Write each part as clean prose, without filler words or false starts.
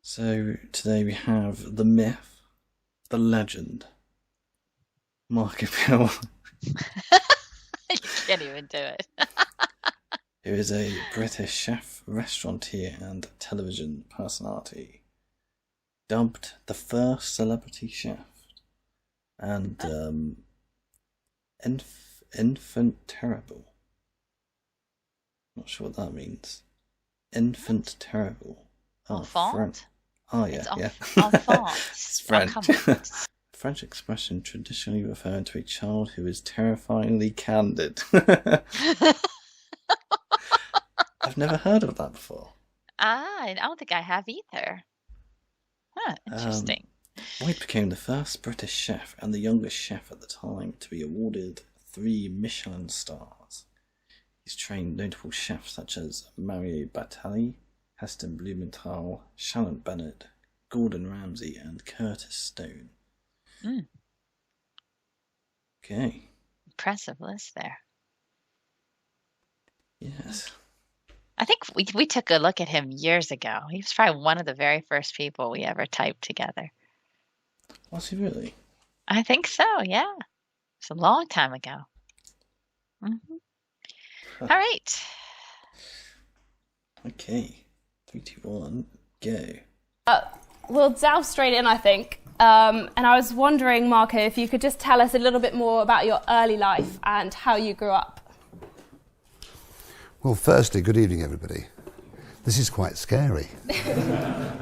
So today we have the myth, the legend, Mark Bill, You can't even do it. who is a British chef, restaurateur, and television personality, dubbed the first celebrity chef, and infant terrible. Not sure what that means. Infant terrible. Oh, Enfant? Oh It's yeah. enfant. It's Oh, French. come on. French expression traditionally referring to a child who is terrifyingly candid. I've never heard of that before. I don't think I have either. Huh, Um, interesting. White became the first British chef and the youngest chef at the time to be awarded 3 Michelin stars. He's trained notable chefs such as Mario Batali, Heston Blumenthal, Shannon Bennett, Gordon Ramsay, and Curtis Stone. Mm, Okay, impressive list there. yes. I think we took a look at him years ago. He was probably one of the very first people we ever typed together. Was he really? I think so, yeah. It's a long time ago. Hmm. All right. Okay, 3, 2, 1, go. We'll delve straight in, I think. And I was wondering, Marco, if you could just tell us a little bit more about your early life and how you grew up. Well, firstly, good evening, everybody. This is quite scary,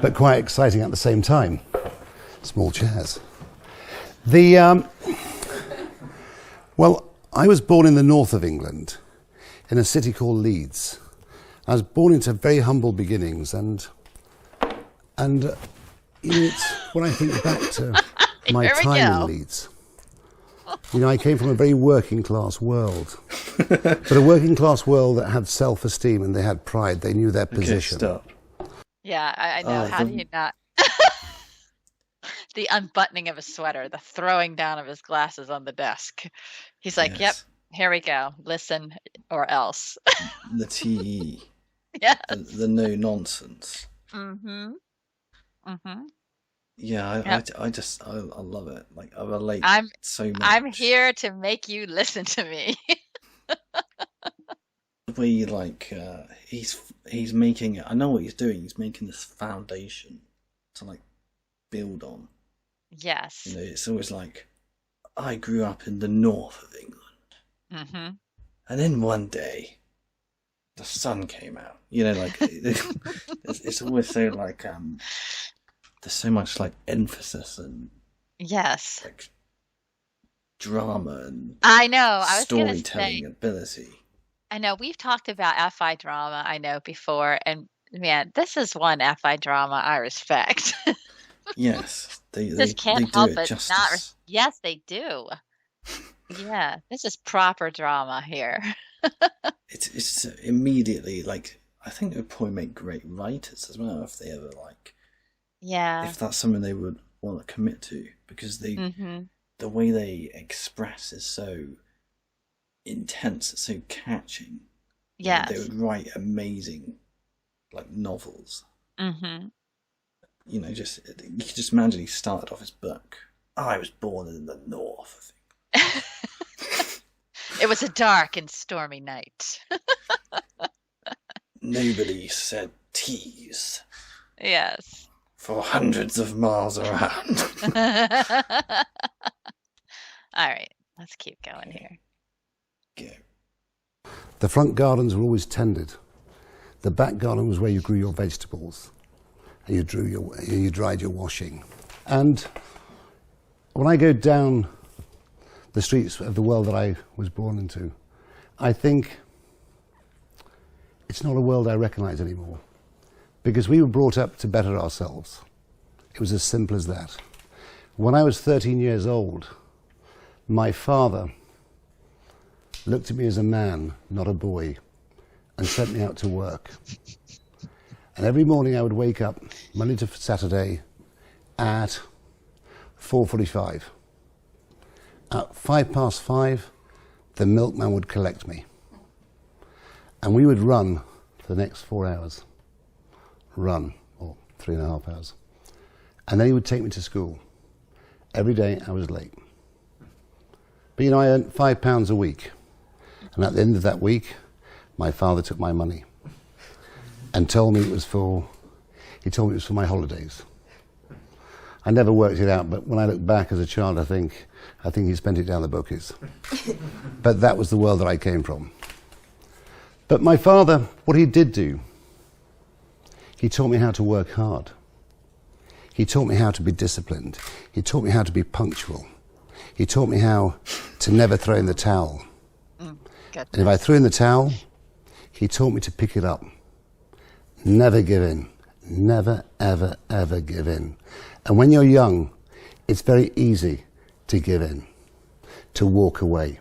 but quite exciting at the same time. Small chairs. Well, I was born in the north of England, in a city called Leeds. I was born into very humble beginnings, and it's when I think back to my Here we time go. in Leeds. I came from a very working class world, but a working class world that had self-esteem and they had pride. They knew their Okay, position. stop. Yeah, I know. How do you not? The unbuttoning of his sweater, the throwing down of his glasses on the desk. He's like, yep, Yes. here we go. Listen or else. The TE, Yeah. the no nonsense. Mm-hmm. Mm-hmm. Yeah, Yep. I love it. Like, I relate I'm so much. I'm here to make you listen to me. The way, like, he's making, I know what he's doing. He's making this foundation to, like, build on. Yes. It's always like, I grew up in the north of England, Mm-hmm. and then one day, the sun came out. It's always so like, there's so much like emphasis and Yes. like drama and I know. I was gonna storytelling say, ability. I know we've talked about FI drama, I know before, and man, this is one FI drama I respect. Yes, they Just do can't help it but not. justice. Yes, they do. Yeah, this is proper drama here. It's immediately like, I think it would probably make great writers as well if they ever like, Yeah. if that's something they would want to commit to, because Mm-hmm. the way they express is so intense, it's so catching. They Yes. would write amazing like novels. Mm-hmm. You can just imagine he started off his book. I was born in the north. It was a dark and stormy night. Nobody said tease Yes. for hundreds of miles around. All right, let's keep going here. Go. The front gardens were always tended. The back garden was where you grew your vegetables and you dried your washing. And when I go down the streets of the world that I was born into, I think it's not a world I recognise anymore, because we were brought up to better ourselves. It was as simple as that. When I was 13 years old, my father looked at me as a man, not a boy, and sent me out to work. And every morning I would wake up, Monday to Saturday, at 4:45. At 5:05, the milkman would collect me. And we would run for the next 4 hours. Run, or 3.5 hours. And then he would take me to school. Every day I was late. But I earned £5 a week. And at the end of that week, my father took my money and told me it was for my holidays. I never worked it out, but when I look back as a child, I think he spent it down the bookies. But that was the world that I came from. But my father, what he did do, he taught me how to work hard. He taught me how to be disciplined. He taught me how to be punctual. He taught me how to never throw in the towel. And if I threw in the towel, he taught me to pick it up. Never give in. Never, ever, ever give in. And when you're young, it's very easy to give in, to walk away.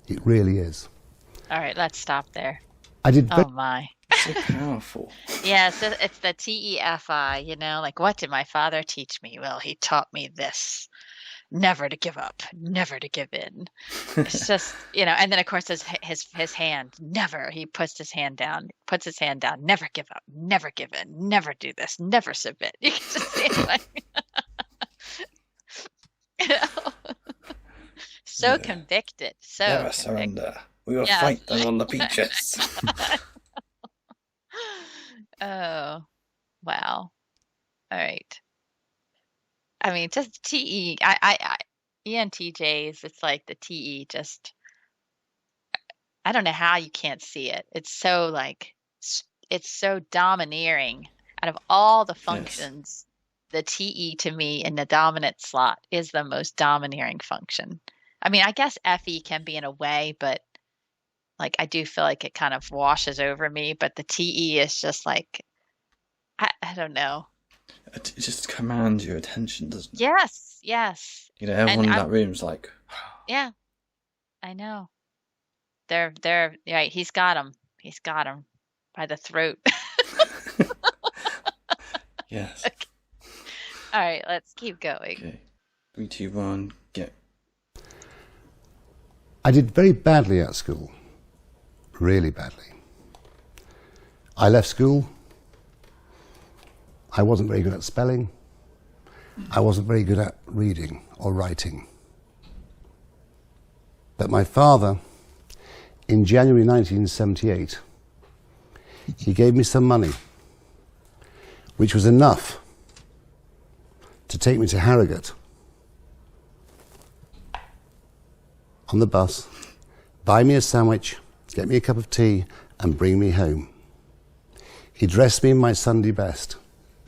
It really is. All right, let's stop there. Oh my. So powerful. Yeah, so it's the TEFI, like, what did my father teach me? Well, he taught me this. Never to give up, never to give in. It's just, and then of course his hand, never, he puts his hand down, never give up, never give in, never do this, never submit. You can just see it like, so convicted, so Never convicted. surrender. We will fight them on the beaches. Oh, wow. All right. I mean, just ENTJs, it's like the TE just, I don't know how you can't see it. It's so domineering. Out of all the functions, the TE to me in the dominant slot is the most domineering function. I mean, I guess FE can be in a way, but like, I do feel like it kind of washes over me, but the TE is just like, I don't know. It just commands your attention, doesn't it? Yes. Everyone in that room's like... Yeah, I know. They're right. He's got him by the throat. Yes. Okay. All right, let's keep going. Okay. 3, 2, 1, go. I did very badly at school. Really badly. I left school. I wasn't very good at spelling. I wasn't very good at reading or writing. But my father, in January 1978, he gave me some money, which was enough to take me to Harrogate on the bus, buy me a sandwich, get me a cup of tea, and bring me home. He dressed me in my Sunday best.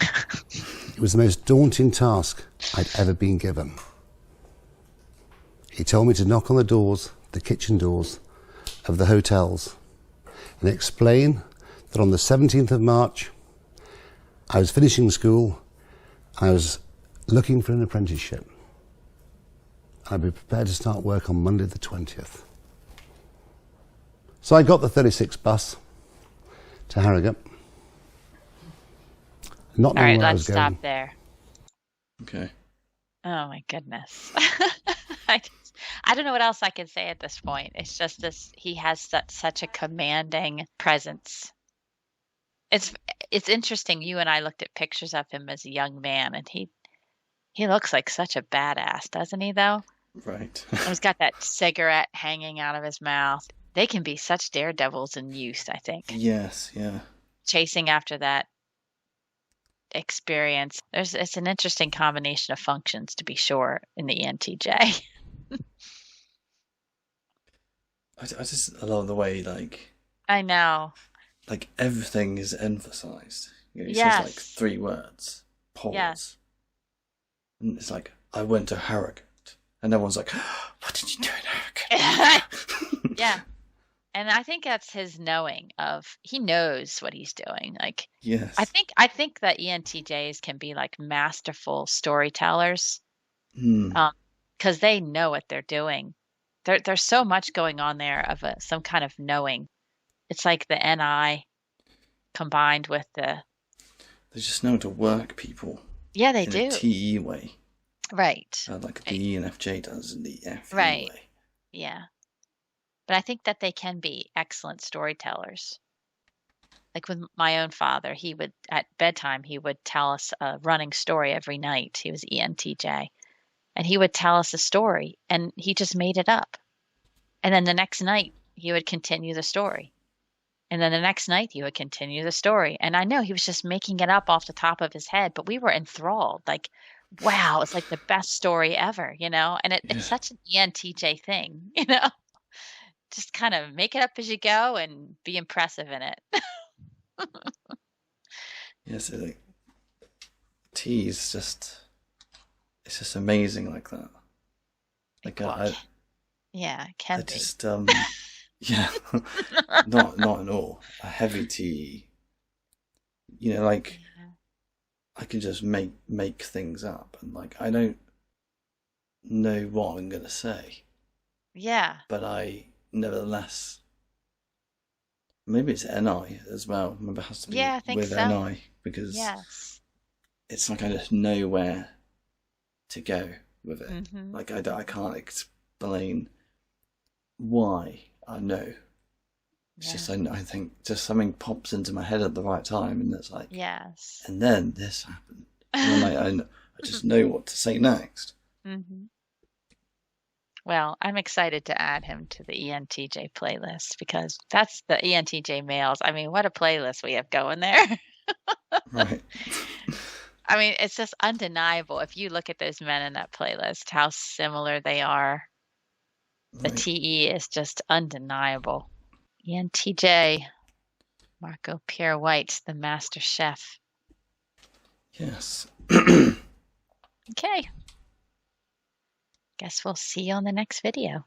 It was the most daunting task I'd ever been given. He told me to knock on the doors, the kitchen doors of the hotels, and explain that on the 17th of March, I was finishing school, I was looking for an apprenticeship. I'd be prepared to start work on Monday the 20th. So I got the 36 bus to Harrogate. Not All right, knowing where I let's was going. stop there. Okay. Oh my goodness. I don't know what else I can say at this point. It's just this, he has such a commanding presence. It's interesting. You and I looked at pictures of him as a young man, and he looks like such a badass, doesn't he, though? Right. He's got that cigarette hanging out of his mouth. They can be such daredevils in youth, I think. Yes, yeah. Chasing after that experience. It's an interesting combination of functions, to be sure, in the ENTJ. I love the way, I know. Everything is emphasized. He Yes. says 3 words. Pause. Yes. And it's like, I went to Harrogate. And everyone's like, what did you do in Harrogate? Yeah. And I think that's his knowing he knows what he's doing. Yes. I think that ENTJs can be masterful storytellers, because they know what they're doing. There's so much going on there of some kind of knowing. It's like the NI combined with the... They just know to work people. Yeah, they in do. a TE way. Right. Like the ENFJ does in the FE Right. way. Yeah. But I think that they can be excellent storytellers. like with my own father, he would, at bedtime, he would tell us a running story every night. He was ENTJ. And he would tell us a story, and he just made it up. And then the next night, he would continue the story. And then the next night, he would continue the story. And I know he was just making it up off the top of his head, but we were enthralled. Like, wow, it's like the best story ever, you know? And it's such an ENTJ thing, you know? Just kind of make it up as you go and be impressive in it. So like, T is just, it's just amazing like that. Like Yeah, it can I be. just yeah, not at all. A heavy T, you know, like I can just make things up, and like I don't know what I'm gonna say. Yeah. But I nevertheless, maybe it's NI as well. Maybe it has to be I think with so. NI, because it's like I just know where to go with it. Mm-hmm. Like I can't explain why. I know. It's just I think just something pops into my head at the right time, and it's like, and then this happened, and then I just know what to say next. Mm-hmm. Well, I'm excited to add him to the ENTJ playlist, because that's the ENTJ males. I mean, what a playlist we have going there. Right. I mean, it's just undeniable. If you look at those men in that playlist, how similar they are. The TE is just undeniable. ENTJ, Marco Pierre White, the master chef. Yes. Okay. Guess we'll see you on the next video.